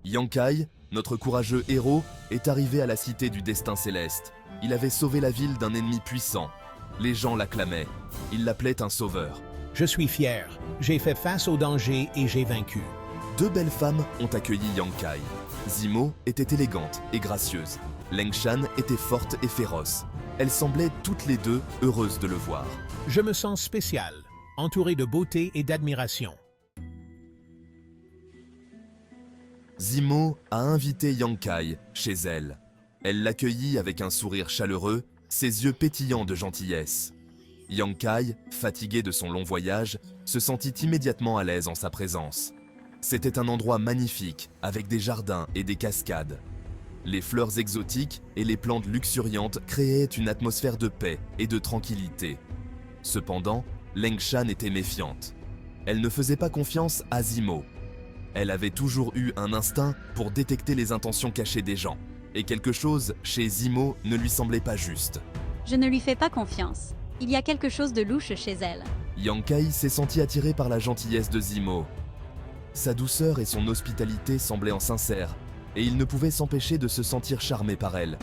Yang Kai, notre courageux héros, est arrivé à la cité du destin céleste. Il avait sauvé la ville d'un ennemi puissant. Les gens l'acclamaient. Ils l'appelaient un sauveur. Je suis fier. J'ai fait face au danger et j'ai vaincu. Deux belles femmes ont accueilli Yang Kai. Zimo était élégante et gracieuse. Leng Shan était forte et féroce. Elles semblaient toutes les deux heureuses de le voir. Je me sens spécial, entouré de beauté et d'admiration. Zimo a invité Yang Kai chez elle. Elle l'accueillit avec un sourire chaleureux, ses yeux pétillants de gentillesse. Yang Kai, fatigué de son long voyage, se sentit immédiatement à l'aise en sa présence. C'était un endroit magnifique, avec des jardins et des cascades. Les fleurs exotiques et les plantes luxuriantes créaient une atmosphère de paix et de tranquillité. Cependant, Leng Shan était méfiante. Elle ne faisait pas confiance à Zimo. Elle avait toujours eu un instinct pour détecter les intentions cachées des gens. Et quelque chose chez Zimo ne lui semblait pas juste. Je ne lui fais pas confiance. Il y a quelque chose de louche chez elle. Yang Kai s'est senti attiré par la gentillesse de Zimo. Sa douceur et son hospitalité semblaient en sincères, et il ne pouvait s'empêcher de se sentir charmé par elle.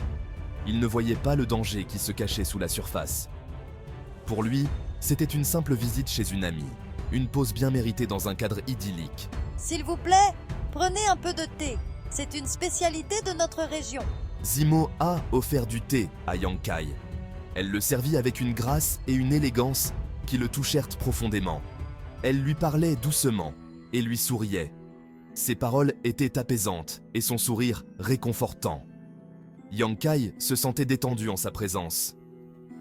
Il ne voyait pas le danger qui se cachait sous la surface. Pour lui, c'était une simple visite chez une amie, une pause bien méritée dans un cadre idyllique. S'il vous plaît, prenez un peu de thé. C'est une spécialité de notre région. Zimo a offert du thé à Yang Kai. Elle le servit avec une grâce et une élégance qui le touchèrent profondément. Elle lui parlait doucement et lui souriait. Ses paroles étaient apaisantes et son sourire réconfortant. Yang Kai se sentait détendu en sa présence.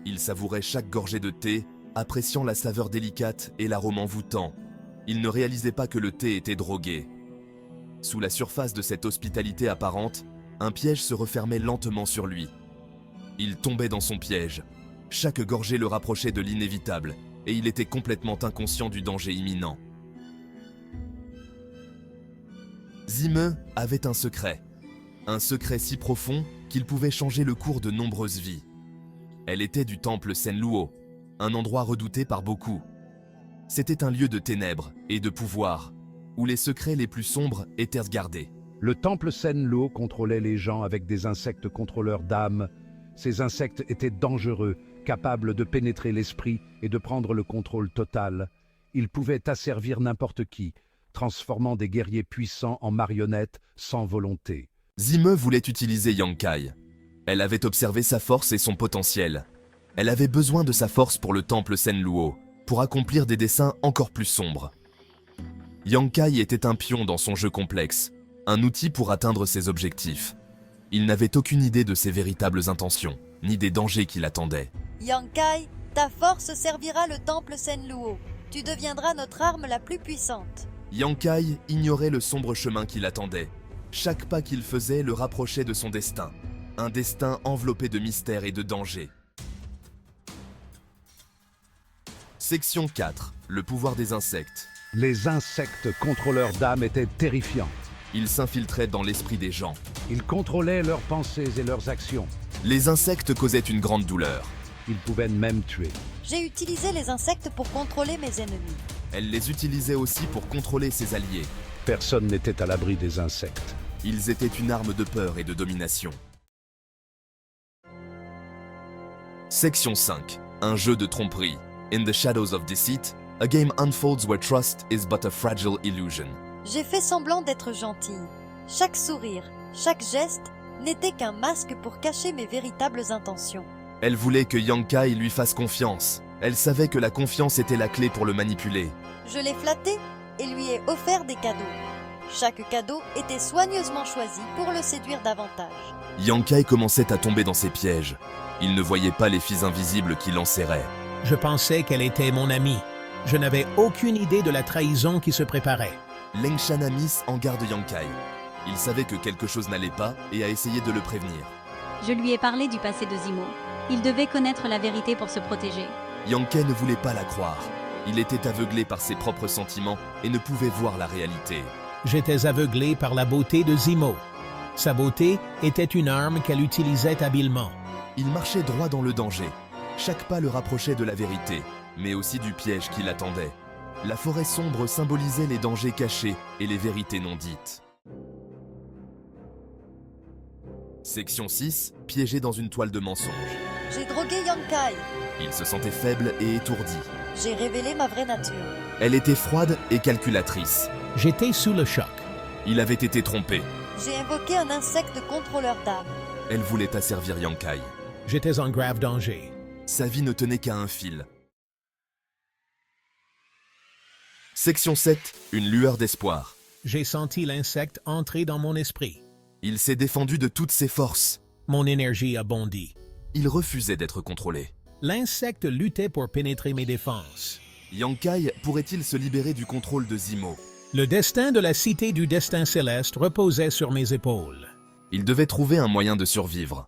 Il savourait chaque gorgée de thé, appréciant la saveur délicate et l'arôme envoûtant. Il ne réalisait pas que le thé était drogué. Sous la surface de cette hospitalité apparente, un piège se refermait lentement sur lui. Il tombait dans son piège. Chaque gorgée le rapprochait de l'inévitable, et il était complètement inconscient du danger imminent. Zime avait un secret si profond qu'il pouvait changer le cours de nombreuses vies. Elle était du temple Senluo, un endroit redouté par beaucoup. C'était un lieu de ténèbres et de pouvoir, où les secrets les plus sombres étaient gardés. Le temple Senluo contrôlait les gens avec des insectes contrôleurs d'âme. Ces insectes étaient dangereux, capables de pénétrer l'esprit et de prendre le contrôle total. Ils pouvaient asservir n'importe qui, transformant des guerriers puissants en marionnettes sans volonté. Zime voulait utiliser Yang Kai. Elle avait observé sa force et son potentiel. Elle avait besoin de sa force pour le temple Senluo, pour accomplir des desseins encore plus sombres. Yang Kai était un pion dans son jeu complexe, un outil pour atteindre ses objectifs. Il n'avait aucune idée de ses véritables intentions, ni des dangers qui l'attendaient. Yang Kai, ta force servira le temple Senluo. Tu deviendras notre arme la plus puissante. Yang Kai ignorait le sombre chemin qui l'attendait. Chaque pas qu'il faisait le rapprochait de son destin. Un destin enveloppé de mystère et de danger. Section 4. Le pouvoir des insectes. Les insectes contrôleurs d'âme étaient terrifiants. Ils s'infiltraient dans l'esprit des gens. Ils contrôlaient leurs pensées et leurs actions. Les insectes causaient une grande douleur. Ils pouvaient même tuer. J'ai utilisé les insectes pour contrôler mes ennemis. Elle les utilisait aussi pour contrôler ses alliés. Personne n'était à l'abri des insectes. Ils étaient une arme de peur et de domination. Section 5. Un jeu de tromperie. In the shadows of deceit, a game unfolds where trust is but a fragile illusion. J'ai fait semblant d'être gentille. Chaque sourire, chaque geste n'était qu'un masque pour cacher mes véritables intentions. Elle voulait que Yang Kai lui fasse confiance. Elle savait que la confiance était la clé pour le manipuler. Je l'ai flatté et lui ai offert des cadeaux. Chaque cadeau était soigneusement choisi pour le séduire davantage. Yang Kai commençait à tomber dans ses pièges. Il ne voyait pas les fils invisibles qui l'enserraient. Je pensais qu'elle était mon amie. Je n'avais aucune idée de la trahison qui se préparait. Leng Shan a mis en garde Yang Kai. Il savait que quelque chose n'allait pas et a essayé de le prévenir. Je lui ai parlé du passé de Zimo. Il devait connaître la vérité pour se protéger. Yang Kai ne voulait pas la croire. Il était aveuglé par ses propres sentiments et ne pouvait voir la réalité. J'étais aveuglé par la beauté de Zimo. Sa beauté était une arme qu'elle utilisait habilement. Il marchait droit dans le danger. Chaque pas le rapprochait de la vérité, mais aussi du piège qui l'attendait. La forêt sombre symbolisait les dangers cachés et les vérités non dites. Section 6, piégé dans une toile de mensonges. J'ai drogué Yankai. Il se sentait faible et étourdi. J'ai révélé ma vraie nature. Elle était froide et calculatrice. J'étais sous le choc. Il avait été trompé. J'ai invoqué un insecte contrôleur d'âme. Elle voulait asservir Yankai. J'étais en grave danger. Sa vie ne tenait qu'à un fil. Section 7, une lueur d'espoir. J'ai senti l'insecte entrer dans mon esprit. Il s'est défendu de toutes ses forces. Mon énergie a bondi. Il refusait d'être contrôlé. L'insecte luttait pour pénétrer mes défenses. Yankai pourrait-il se libérer du contrôle de Zimo? Le destin de la cité du destin céleste reposait sur mes épaules. Il devait trouver un moyen de survivre.